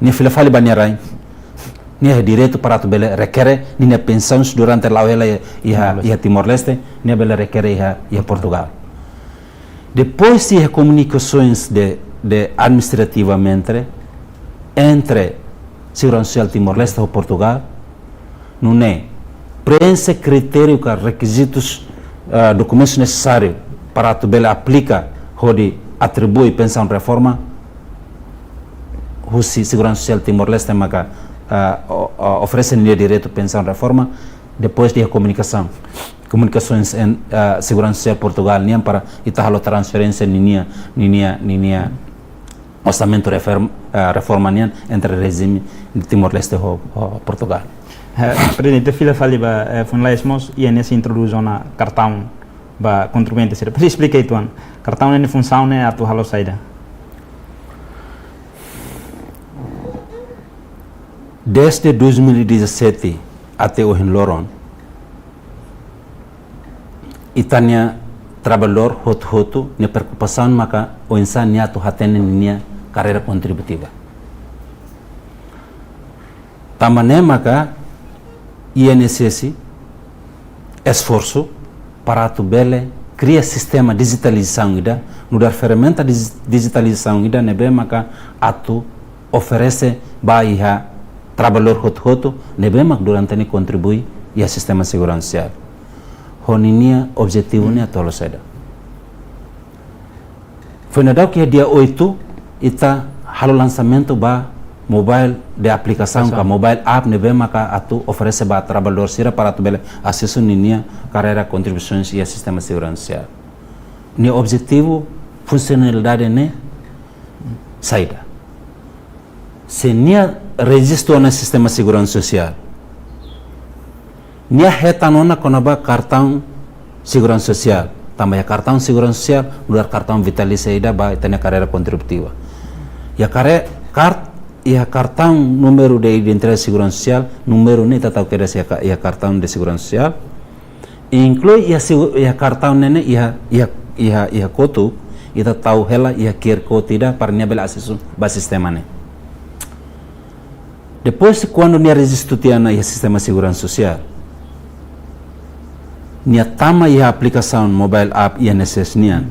ne fila fali banyarai ne direito para tu bele requer ne pensões durante a ela iha Timor-Leste ne bele requer iha Portugal. Depois de comunicações de administrativamente entre segurança social Timor-Leste e Portugal não é preenche critério que requisitos documentos necessários para tu bela aplica onde atribui pensão reforma o segurança social Timor-Leste maka oferece direito pensão reforma depois de comunicações em segurança social Portugal niam para itahalo transferência ninia orçamento reforma nian entre regime de Timor-Leste e Portugal. Presidente, fila fali ba funlaismos e nessa introdução na cartão ba contribuinte sira. Pode explicar itu an. Cartão ne função ne atu halo saida. Desde 2017 até hoje em Loron, itania trabalhador hotu ne preocupação maka o insan nia tu hatene nia carreira contributiva. Tamane maka INSS esforço para tu bele cria sistema digitalização ida, no dar ferramenta digitalização ida nebe maka atu oferece baia trabalhador hot nebe mak durante ni contribui ia sistema segurança social. Honinia objetivo ni atolo seda. Foi na que dia 8 ita halo lançamento ba mobile de aplicação ka mobile app nebe maka atu oferece ba trabalhador sira para tu bele acesso ninia carreira contribuições e sistema segurança social. Ni objetivo funcionalidade ne saída. Se nia registro na sistema segurança social. Nia retanona konaba cartão segurança social. Também cartão segurança social, luar cartão vitalício ida ba itania carreira contributiva. Ya cartão número de identidade segurança social, número ni tatau kira ya cartão de segurança social. Inclui ya cartão nene ya kotu ita tahu hela ya QR code ida para nia bela acesso ba sistema ne. Depois quando nia registro tiana ya sistema segurança social, nia tama ya aplicação mobile app INSS nia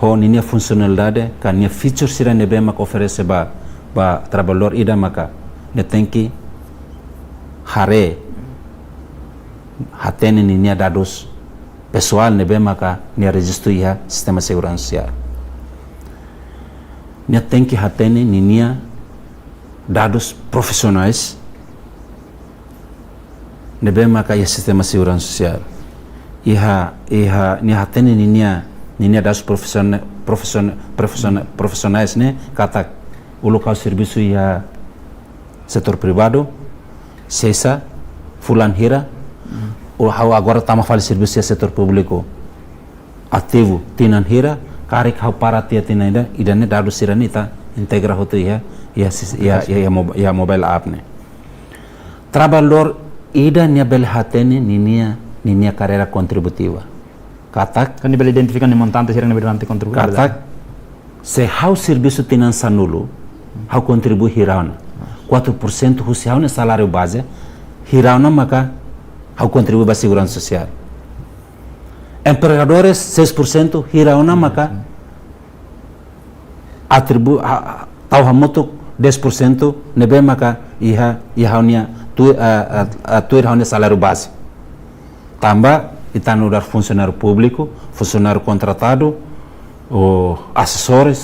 ho nia funcionalidade kan nia feature sira nebe mak oferece ba trabalhador ida maka ne tem que hatene nia dados pessoal nebe maka nia registro ya sistema segurança social. Nia tem que hatene nia dados profissionais nebe maka ya sistema segurança social. Nia hatene nia dados profissionais ne kata o local serviço ya setor privado sesa fulan hira o agora tama fale serviço ya setor público ativo tinan hira karik hau para tia tinaida idane dados sirani ta integra hoto ya mobile app ne trabalhador ida nia bel hatene ninia carreira contributiva katak kan dibeli identifikan ni montante sirang nanti kontribusi katak se hau serviço tinan sanulo hau contribui hirauna 4% husi hau ne salário base hirauna maka hau contribui ba segurança social empregadores 6% hirauna maka atribu tau hamoto 10% nebe maka iha haunia tuir haunia salário base tambah kita no dar funcionário público, funcionário contratado, o assessor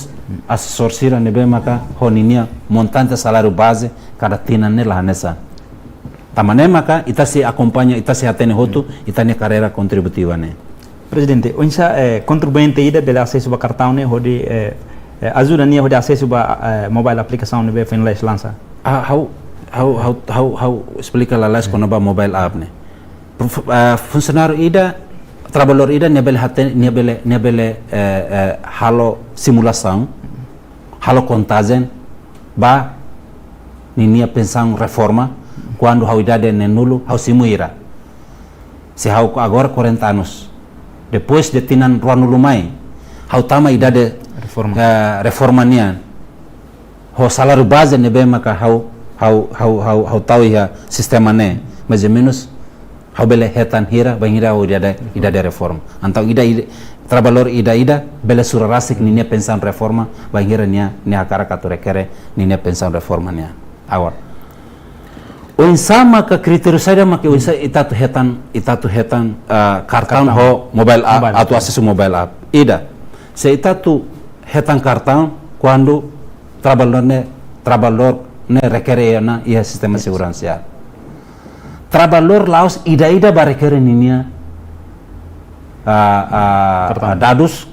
sira nebe maka honinia montante salário base cada tina nela nessa. Tamane maka ita se acompanha, ita se atene hotu, ita ne carreira contributiva ne. Presidente, onsa contribuinte ida bela acesso ba cartão ne hodi ajuda nia hodi acesso ba mobile applicação nebe finalize lança. How explica la las con ba mobile app ne. Funcionário ida trabalhador ida nia bele halo simulação halo contagem ba ninia pensão reforma quando a idade é nulo hau simuira se hau agora 40 anos depois de tinan ruan nulo mai hau tama idade reforma nia ho salário base nebe maka hau tau ia sistema ne mais ou menos hau bele hetan hira bangira o ida reforma antau trabalhador ida bele surarasik ninia pensão reforma bangira nia akara kature kere ninia pensão reforma nia awar o insama ka kriterio saja maka isa itatu hetan kartão ho mobile app atau acesso mobile app ida se itatu hetan kartão quando trabalhador ne requer na ia sistema segurança trabalhador laos ida ba requer ninia dados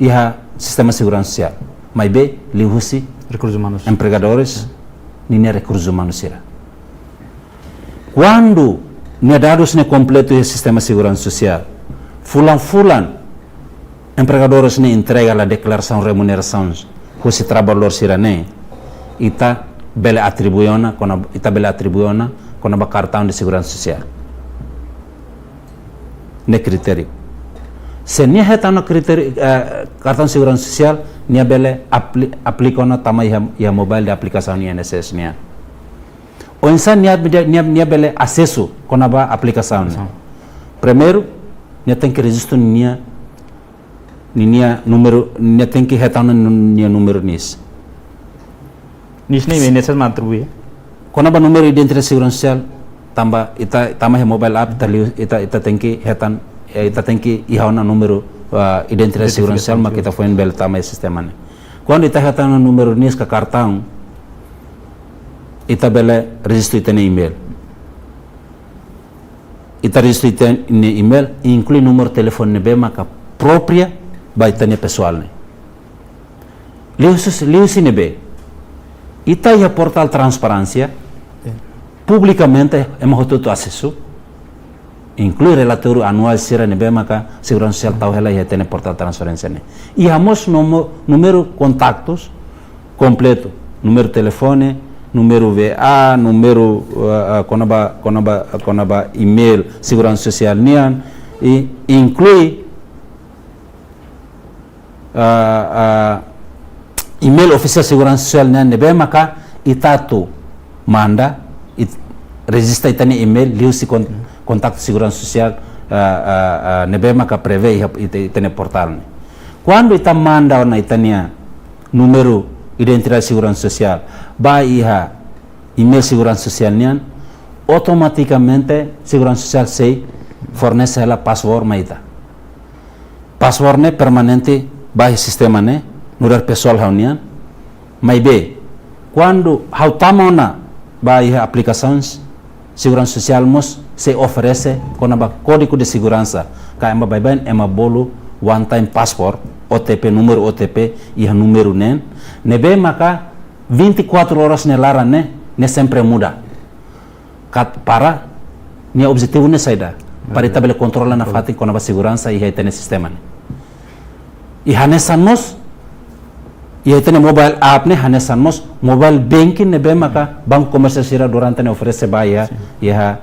ia sistema segurança social mai be lihusi recursos humanos empregadores ninia recursos humanos sira quando nia dados ne completo ia sistema segurança social fulan empregadores ne entrega la declaração remuneração husi trabalhador sira ne ita bele atribuiona com a cartão de segurança social. Ne critério. Se nia heta no critério cartão de segurança social, nia bele aplica na tama ia mobile de aplicação INSS nia. o insan nia bele acesso com a aplicação. Primeiro, nia tem que registrar nia número, nia tem que retornar nia número nisso. Nisso nem é necessário atribuir. Quando a número de identidade segurança social tamba mobile app ita tem que retan ita tem que ir ao número identidade segurança social mas kita foi bel tama sistema né. Quando ita retan número nisso que cartão ita bele registro ita no email. Ita registro ita no email e inclui número de telefone bema que própria vai ter pessoal né. Liu sinebe ita ia portal transparência publicamente hemos todo acesso inclui relatório anual sira nebe maka segurança social tahu hela ia ter portal transparência né. E hamos número contactos completo, número telefone, número VA, número konaba email segurança social nian e inclui email oficial segurança social nian nebe maka itatu manda registra itani email liu si contato segurança social nebe maka prevê itani portal. Quando ita manda na itania número identidade segurança social ba iha email segurança social nian automaticamente segurança social sei fornece ela password maita. Password ne permanente ba sistema ne nurar pessoal haunian mai be quando hautamona ba iha aplicações segurança social mos se oferece com a código de segurança que é uma baiban é uma bolo one time password OTP número OTP e o número nen nebe maka 24 horas nelara ne sempre muda para nia objetivo ne saida para tabela controla na fatin com a segurança e aí sistema ne e hanesan mos e aí mobile app ne hanesan mos mobile banking nebe maka banco comercial sira durante ne oferece baia ya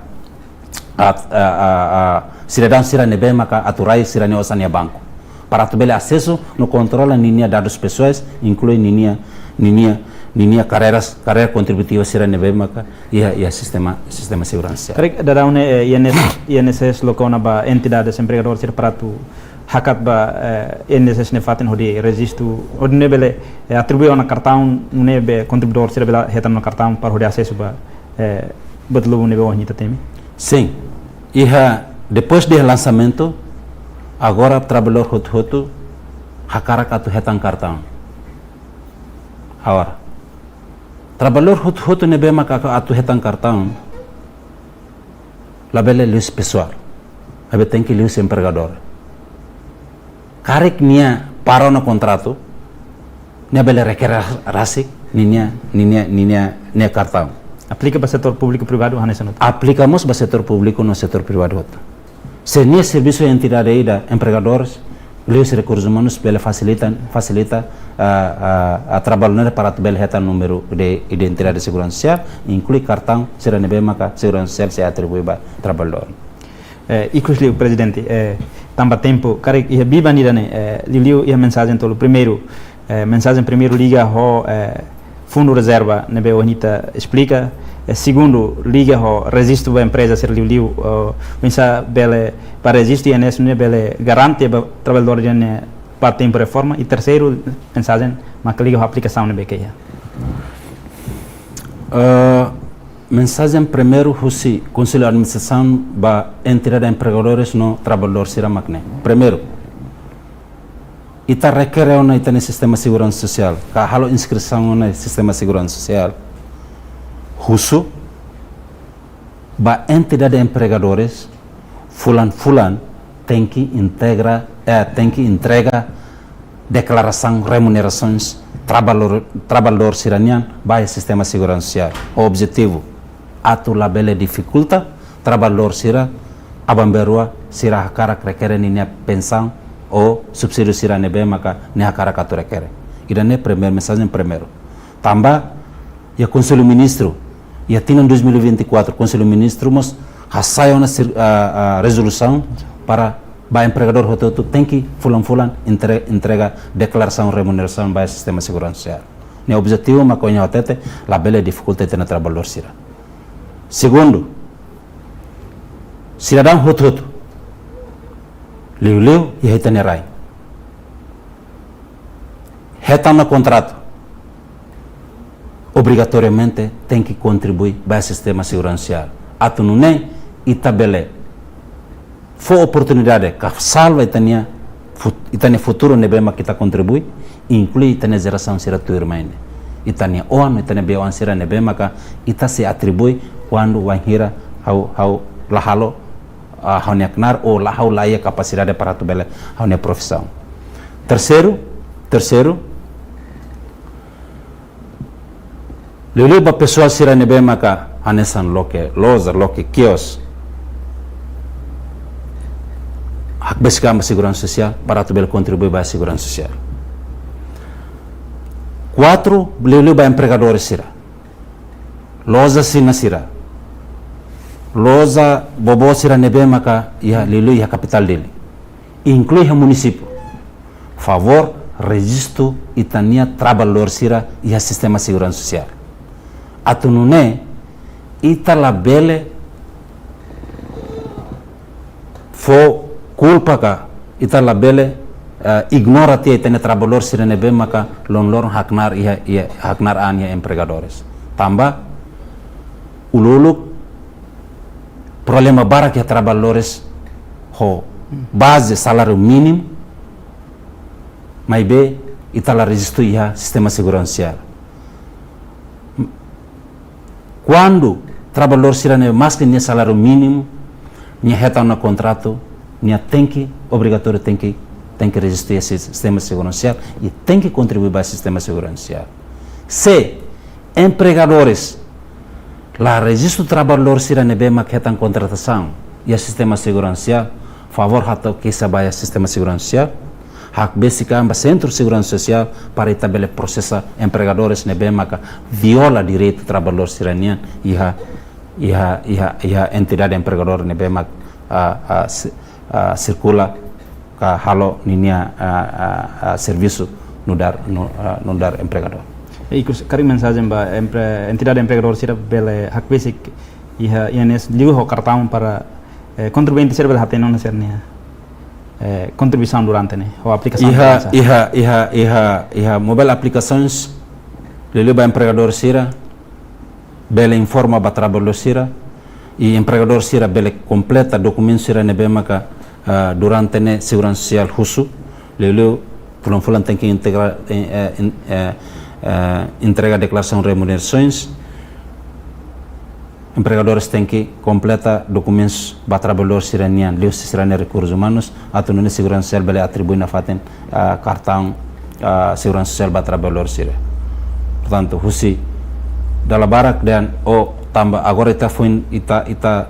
cidadão sira nebe maka aturai sira ne osania banco para tu bele acesso no controla ninia dados pessoais inclui ninia carreira contributiva sira nebe maka e sistema segurança. Tarik da daun INSS lokona ba entidades empregador sira para tu hakat ba INSS ne fatin hodi registro hodi ne bele atribui ona cartão ne be contribuidor sira bela hetam no cartão para hodi acesso ba betul ne be wahni tatemi. Sim. E depois do lançamento agora trabalhador hotu hakara katu hetan cartão. Agora trabalhador hotu ne be maka atu hetan cartão labele luz pessoal. Abe tem que luz empregador. Karek nia para no contrato nia bele requer rasik nia cartão. Aplica para setor público privado hanesan. Aplicamos para setor público no setor privado. Se nia serviço de entidade da empregadores os recursos humanos bele facilita a trabalhador para bele heta número de identidade de segurança social inclui cartão será nebe maka segurança social se atribui para trabalhador. Inclusive presidente tamba tempo kare ia biba ni dane liu ia mensagem tolo primeiro mensagem primeiro liga ho fundo reserva nebe onita explica segundo liga ho registro da empresa ser liu pensa bele para registro INS ne bele garante ba trabalhador ne para tempo reforma e terceiro mensagem ma liga ho aplicação nebe que mensagem primeiro husi conselho de administração ba entidade de empregadores no trabalhador sira makne primeiro ita requer ona ita no sistema de segurança social ka halo inscrição no sistema de segurança social husu ba entidade de empregadores fulan tem que entrega declaração remunerações trabalhador siranian ba sistema de segurança social o objetivo atu labele dificulta trabalhador sira abamberua sira hakara requer ninia pensão ou subsídio sira nebe maka ne hakara katu requer idane primeiro mensagem primeiro tamba ya conselho ministro ya tina 2024 conselho ministro mos hasai uma resolução para ba empregador hotel tem que fulan entrega declaração remuneração ba sistema de segurança social ne objetivo makonha hotete labele dificulta na trabalhador sira Segundo, cidadão hutu, liu e retenerai. Retam no contrato, obrigatoriamente tem que contribuir para o sistema de segurança social. Ato não é e tabele. Foi oportunidade que salva itania futuro nebema kita contribui, inclui itania geração será tua irmã. Itania ono itania bewan será nebema ka ita se atribui quando wanhira hau lahalo haunia knar ou lahau laia capacidade para tu bele haunia profissão. Terceiro, lulu ba pessoa será nebema ka hanesan loke loza loke kios. Hak besikam segurança social para tu bel contribuir para a segurança social. 4, lulu ba empregadores sira. Loza sina sira. Loza bobo sira nebema ka ia lulu ia capital dele. Inclui o município. Favor registro itania trabalhador sira ia sistema de segurança social. Atunune ita labele fo culpa ka ita labele ignora tia itane trabalhador sira nebema ka lon haknar ia haknar an ia empregadores. Tamba ululu problema barak ya trabalhadores ho base salário mínimo mas be ita la registro ia sistema de segurança social. Quando trabalhador sira ne mais que nia salário mínimo, nia reta no contrato, nia tem que obrigatório tem que registrar esse sistema de segurança social e tem que contribuir para o sistema de segurança social. Se empregadores lá registro trabalhador sira ne bema que reta contratação e o sistema de segurança social, favor hato que sabia sistema de segurança social, hak basica amba centro de segurança social para estabelecer processa empregadores nebema que viola direito trabalhador siranian e a entidade empregador nebema circula ka halo ninia serviço no dar empregador. Ikus kari mensagem ba entidade empregador sira bele hak basic iha INS liu ho cartão para contribuinte sira bele hateno na sernia. Contribuição durante né ou aplicação iha mobile aplicações leva empregador sira bele informa ba trabalhador sira e empregador sira bele completa documento sira nebema ka durante ne segurança social husu lelo fulan tem que integrar entrega declaração de remunerações. Empregadores têm que completar documentos para trabalhador siranian, liu siranian recursos humanos, atau nune segurança social bele atribui na faten cartão segurança social para trabalhador sira. Portanto, husi dalam barak dan tambah agora ita foi ita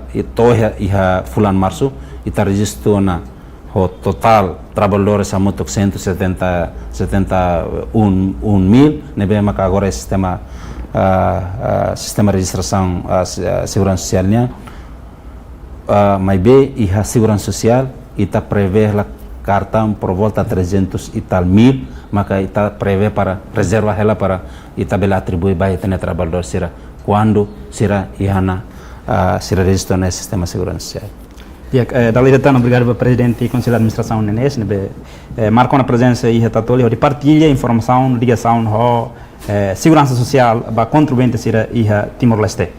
iha fulan março ita registro na o total trabalhadores amotok 171.000 nebe maka agora sistema sistema registração segurança socialnya mas be iha segurança social ita prevê la cartão por volta 300 e tal mil maka ita prevê para reserva ela para ita bela atribui baik tene trabalhador sira quando sira ihana sira registro no sistema de segurança social. Dali datang obrigado para presidente e conselho de administração NES marcou na presença e retatoli de partilha informação ligação ho segurança social ba contribuinte sira iha Timor-Leste.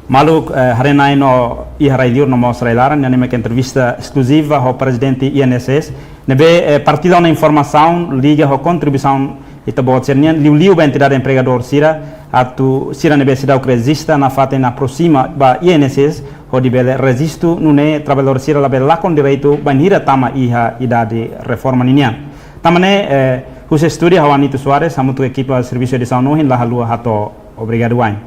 Malu harenai no iha raidiur no mostra ilaran name que entrevista exclusiva ao presidente INSS nebe partida na informação liga ho contribuição ita bot sernian liu ba entidade empregador sira atu sira nebe sidau resista na fate na proxima ba INSS ho di bele resisto nune trabalhador sira la bela con direito banira tama iha idade reforma ninian tamane Khusus studi Hawanito Suarez, hamutu equipa serviço de saúde la halua hato obrigado wain.